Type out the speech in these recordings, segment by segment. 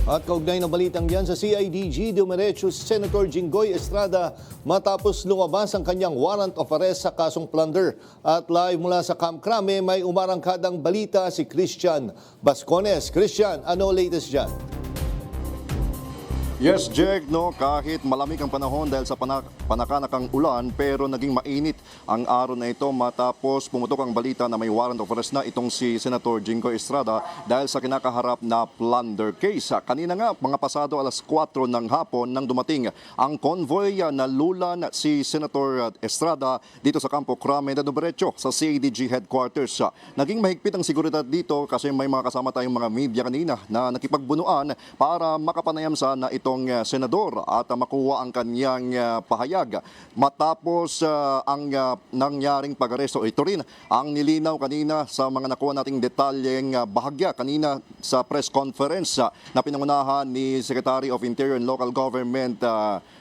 At kaugnay na balitang yan sa CIDG, dumiretso si Senator Jinggoy Estrada matapos lumabas ang kanyang warrant of arrest sa kasong plunder. At live mula sa Camp Crame, may umarangkadang balita si Christian Bascones. Christian, ano latest dyan? Yes, Jake, no, kahit malamig ang panahon dahil sa panakanakang ulan, pero naging mainit ang araw na ito matapos pumutok ang balita na may warrant of arrest na itong si Senator Jinggoy Estrada dahil sa kinakaharap na plunder case. Kanina nga, mga pasado alas 4 ng hapon nang dumating ang convoy na lulan si Senator Estrada dito sa Campo Crame na dumiretso sa CIDG headquarters. Naging mahigpit ang seguridad dito kasi may mga kasama tayong mga media kanina na nakipagbunuan para makapanayam sana itong senador at makuha ang kanyang pahayag. Matapos ang nangyaring pag-aresto, ito rin ang nilinaw kanina sa mga nakuha nating detalyeng bahagya kanina sa press conference na pinangunahan ni Secretary of Interior and Local Government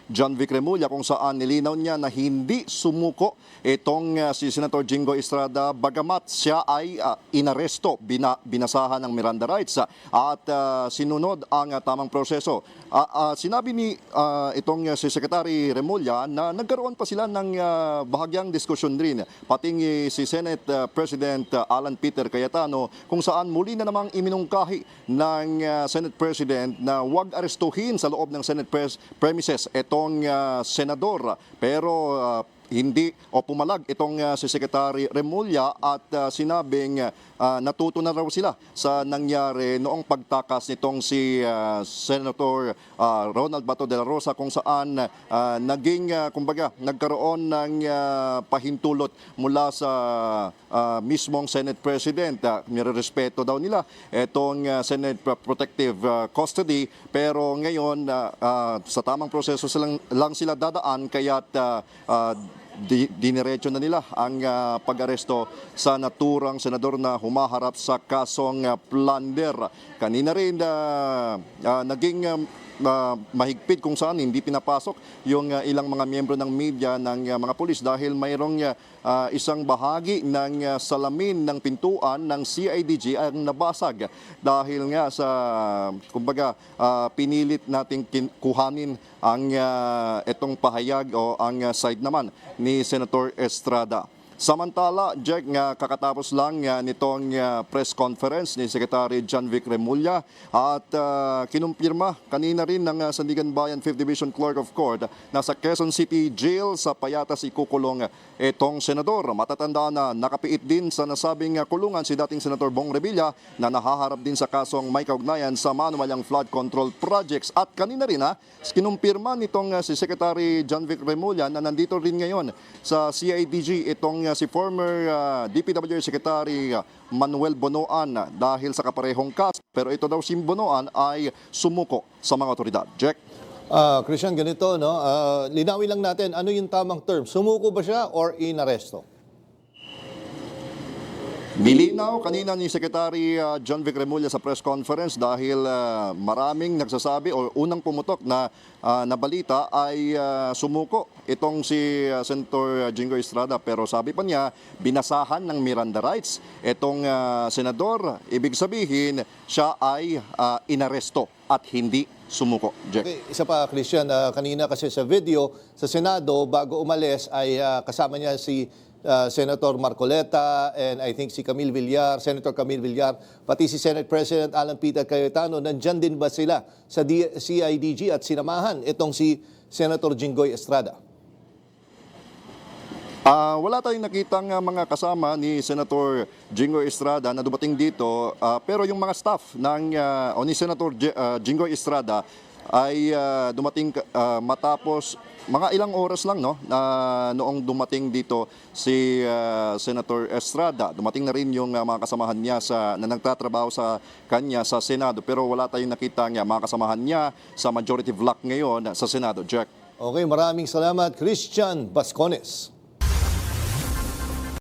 John Vic Remulla, kung saan nilinaw niya na hindi sumuko itong si Senator Jinggoy Estrada bagamat siya ay inaresto, binasahan ng Miranda rights at sinunod ang tamang proseso. Sinabi ni itong si Secretary Remulla na nagkaroon pa sila ng bahagyang diskusyon rin, pati si Senate President Alan Peter Cayetano, kung saan muli na namang iminungkahi ng Senate President na huwag arestuhin sa loob ng Senate premises itong senador. Pero hindi o pumalag itong si Secretary Remulla at sinabing natuto na raw sila sa nangyari noong pagtakas nitong si Senator Ronald Bato de la Rosa, kung saan naging kumbaga nagkaroon ng pahintulot mula sa mismong Senate President. Nirerespeto daw nila itong Senate Protective Custody, pero ngayon sa tamang proseso lang sila dadaan, kaya't diniretso na nila ang pag-aresto sa naturang senador na humaharap sa kasong plunder. Kanina rin naging mahigpit kung saan hindi pinapasok yung ilang mga miyembro ng media ng mga pulis dahil mayroong isang bahagi ng salamin ng pintuan ng CIDG ang nabasag dahil nga sa kumbaga pinilit nating kuhanin ang itong pahayag o ang side naman ni Senator Estrada. Samantala, Jack, kakatapos lang nitong press conference ni Secretary John Vic Remulla at kinumpirma kanina rin ng Sandigan Bayan 5th Division Clerk of Court na sa Quezon City Jail sa Payatas ikukulong itong senador. Matatanda na nakapiit din sa nasabing kulungan si dating Senator Bong Revilla na nahaharap din sa kasong may kaugnayan sa manuwalang flood control projects. At kanina rin kinumpirma nitong si Secretary John Vic Remulla na nandito rin ngayon sa CIDG itong si former DPWH Secretary Manuel Bonoan dahil sa kaparehong kaso. Pero ito daw si Bonoan ay sumuko sa mga otoridad. Jack? Christian, ganito, no? Linawin lang natin, ano yung tamang term? Sumuko ba siya or inaresto? Nilinaw kanina ni Secretary John Vic Remulla sa press conference dahil maraming nagsasabi o unang pumutok na balita ay sumuko itong si Senator Jinggoy Estrada, pero sabi pa niya binasahan ng Miranda rights itong senador. Ibig sabihin siya ay inaresto at hindi sumuko. Jack. Okay, isa pa, Christian, kanina kasi sa video sa Senado bago umalis ay kasama niya si Senator Marcoleta and I think si Camille Villar, Senator Camille Villar, pati si Senate President Alan Peter Cayetano. Nandyan din ba sila sa CIDG at sinamahan itong si Senator Jinggoy Estrada? Wala tayong nakitang mga kasama ni Senator Jinggoy Estrada na dumating dito, pero yung mga staff o ni Senator Jinggoy Estrada ay dumating matapos mga ilang oras lang noong dumating dito si Senator Estrada. Dumating na rin yung mga kasamahan niya na nagtatrabaho sa kanya sa Senado, pero wala tayong nakita mga kasamahan niya sa majority block ngayon sa Senado. Jack. Okay, maraming salamat, Christian Bascones.